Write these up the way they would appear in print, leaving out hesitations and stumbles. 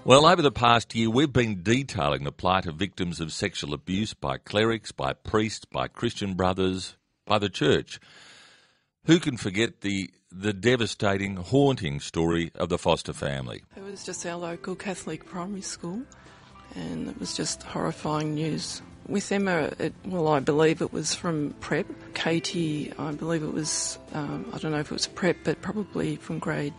Well, over the past year, we've been detailing the plight of victims of sexual abuse by clerics, by priests, by Christian brothers, by the church. Who can forget the devastating, haunting story of the Foster family? It was just our local Catholic primary school, and it was just horrifying news. With Emma, I believe it was from prep. Katie, I believe it was, I don't know if it was prep, but probably from grade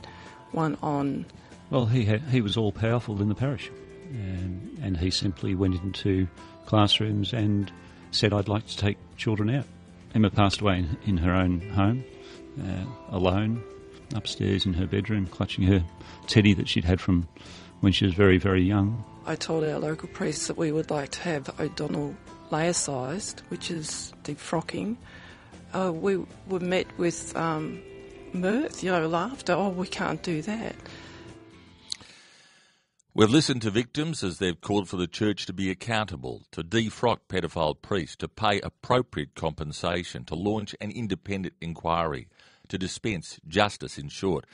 1 on. Well, he was all-powerful in the parish, and he simply went into classrooms and said, I'd like to take children out. Emma passed away in her own home, alone, upstairs in her bedroom, clutching her teddy that she'd had from when she was very, very young. I told our local priest that we would like to have O'Donnell laicized, which is defrocking. We were met with mirth, laughter. Oh, we can't do that. We've listened to victims as they've called for the church to be accountable, to defrock pedophile priests, to pay appropriate compensation, to launch an independent inquiry, to dispense justice, in short.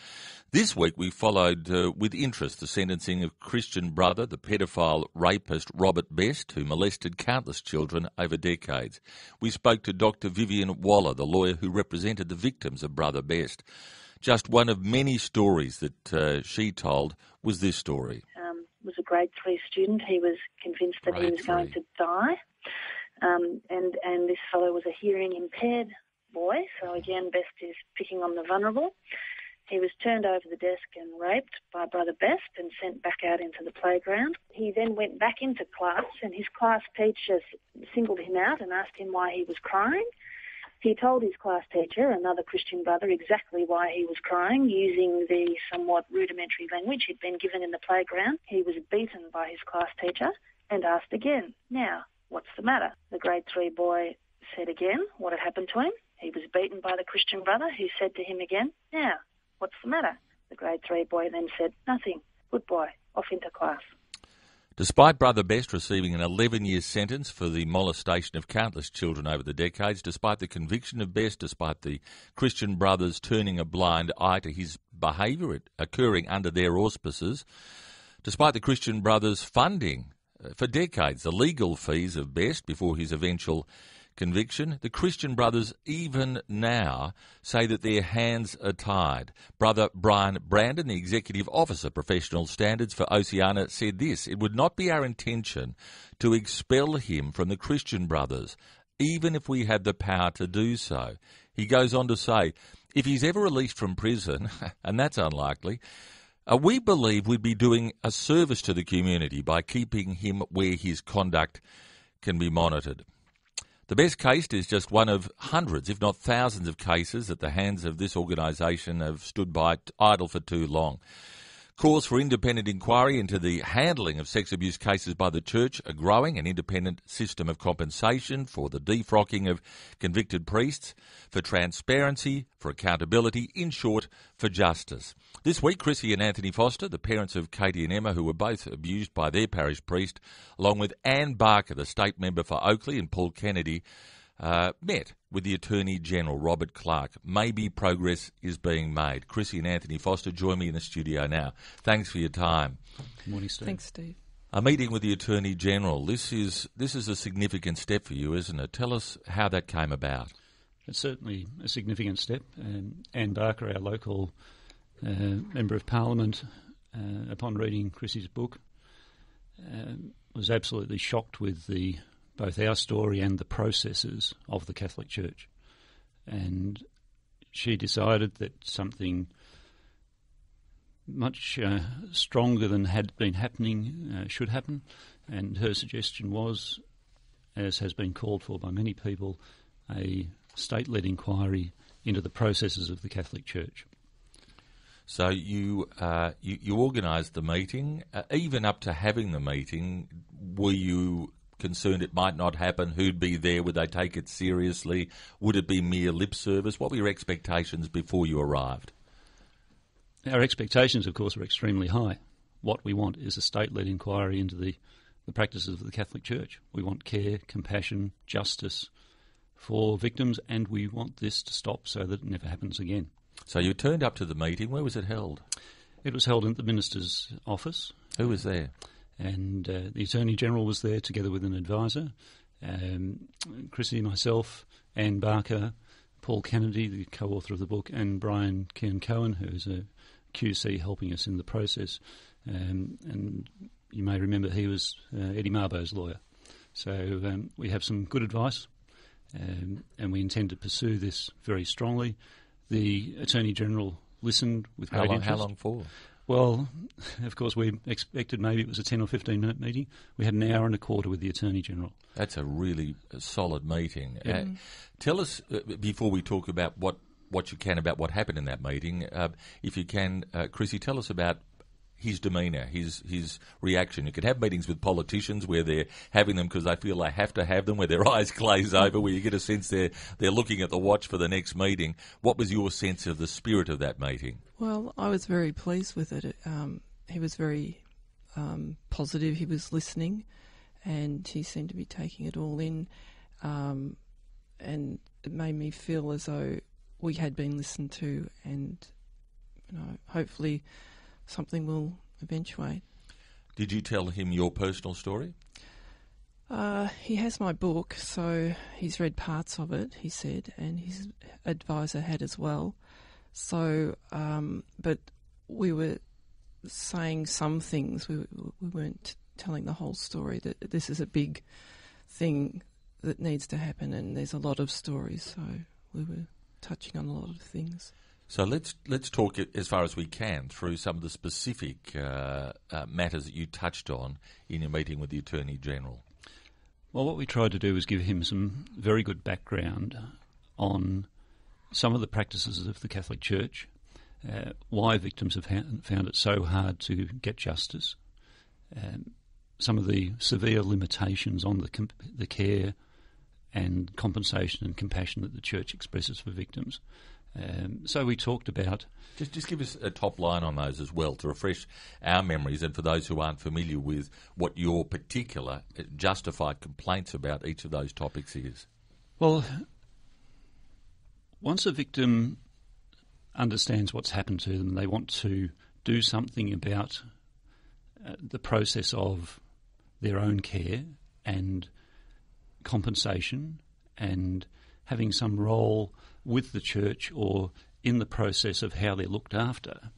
This week we followed with interest the sentencing of Christian brother, the pedophile rapist Robert Best, who molested countless children over decades. We spoke to Dr. Vivian Waller, the lawyer who represented the victims of Brother Best. Just one of many stories that she told was this story. Was a grade 3 student. He was convinced that he was going to die. And this fellow was a hearing impaired boy. So again, Best is picking on the vulnerable. He was turned over the desk and raped by Brother Best and sent back out into the playground. He then went back into class, and his class teacher singled him out and asked him why he was crying. He told his class teacher, another Christian brother, exactly why he was crying, using the somewhat rudimentary language he'd been given in the playground. He was beaten by his class teacher and asked again, now, what's the matter? The grade 3 boy said again what had happened to him. He was beaten by the Christian brother, who said to him again, now, what's the matter? The grade 3 boy then said, nothing. Good boy. Off into class. Despite Brother Best receiving an 11-year sentence for the molestation of countless children over the decades, despite the conviction of Best, despite the Christian brothers turning a blind eye to his behaviour occurring under their auspices, despite the Christian brothers funding for decades the legal fees of Best before his eventual conviction, the Christian brothers even now say that their hands are tied. Brother Brian Brandon, the Executive Officer Professional Standards for Oceania, said this: it would not be our intention to expel him from the Christian brothers, even if we had the power to do so. He goes on to say, if he's ever released from prison, and that's unlikely, we believe we'd be doing a service to the community by keeping him where his conduct can be monitored. The Best case is just one of hundreds, if not thousands, of cases that the hands of this organisation have stood by idle for too long. Calls for independent inquiry into the handling of sex abuse cases by the church are growing, an independent system of compensation for the defrocking of convicted priests, for transparency, for accountability, in short, for justice. This week, Chrissy and Anthony Foster, the parents of Katie and Emma, who were both abused by their parish priest, along with Anne Barker, the state member for Oakley, and Paul Kennedy, met with the Attorney-General, Robert Clark. Maybe progress is being made. Chrissy and Anthony Foster join me in the studio now. Thanks for your time. Good morning, Steve. Thanks, Steve. A meeting with the Attorney-General. This is a significant step for you, isn't it? Tell us how that came about. It's certainly a significant step. Anne Barker, our local Member of Parliament, upon reading Chrissy's book, was absolutely shocked with both our story and the processes of the Catholic Church. And she decided that something much stronger than had been happening should happen. And her suggestion was, as has been called for by many people, a state-led inquiry into the processes of the Catholic Church. So you organised the meeting. Even up to having the meeting, were you concerned it might not happen? Who'd be there? Would they take it seriously? Would it be mere lip service? What were your expectations before you arrived? Our expectations, of course, are extremely high. What we want is a state-led inquiry into the practices of the Catholic Church. We want care, compassion, justice for victims, and we want this to stop so that it never happens again. So you turned up to the meeting. Where was it held? It was held in the Minister's office Who was there? And the Attorney-General was there together with an advisor. Chrissy, myself, Anne Barker, Paul Kennedy, the co-author of the book, and Brian Kearn-Cohen, who is a QC helping us in the process. And you may remember he was Eddie Marbo's lawyer. So we have some good advice, and we intend to pursue this very strongly. The Attorney-General listened with great interest. How long for? Well, of course, we expected maybe it was a 10 or 15-minute meeting. We had an hour and a quarter with the Attorney-General. That's a really solid meeting. Yeah. Tell us, before we talk about what you can about what happened in that meeting, if you can, Chrissy, tell us about his demeanour, his reaction. You could have meetings with politicians where they're having them because they feel they have to have them, where their eyes glaze over, where you get a sense they're looking at the watch for the next meeting. What was your sense of the spirit of that meeting? Well, I was very pleased with it. He was very positive. He was listening, and he seemed to be taking it all in. And it made me feel as though we had been listened to, and hopefully something will eventuate. Did you tell him your personal story? He has my book, so he's read parts of it, he said, and his advisor had as well. So, but we were saying some things. We weren't telling the whole story, that this is a big thing that needs to happen, and there's a lot of stories, so we were touching on a lot of things. So let's talk as far as we can through some of the specific matters that you touched on in your meeting with the Attorney-General. Well, what we tried to do was give him some very good background on some of the practices of the Catholic Church, why victims have found it so hard to get justice, some of the severe limitations on the care and compensation and compassion that the Church expresses for victims. So we talked about... Just give us a top line on those as well to refresh our memories, and for those who aren't familiar with what your particular justified complaints about each of those topics is. Well, once a victim understands what's happened to them, they want to do something about the process of their own care and compensation and having some role with the Church or in the process of how they're looked after.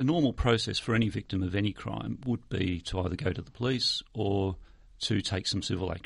A normal process for any victim of any crime would be to either go to the police or to take some civil action.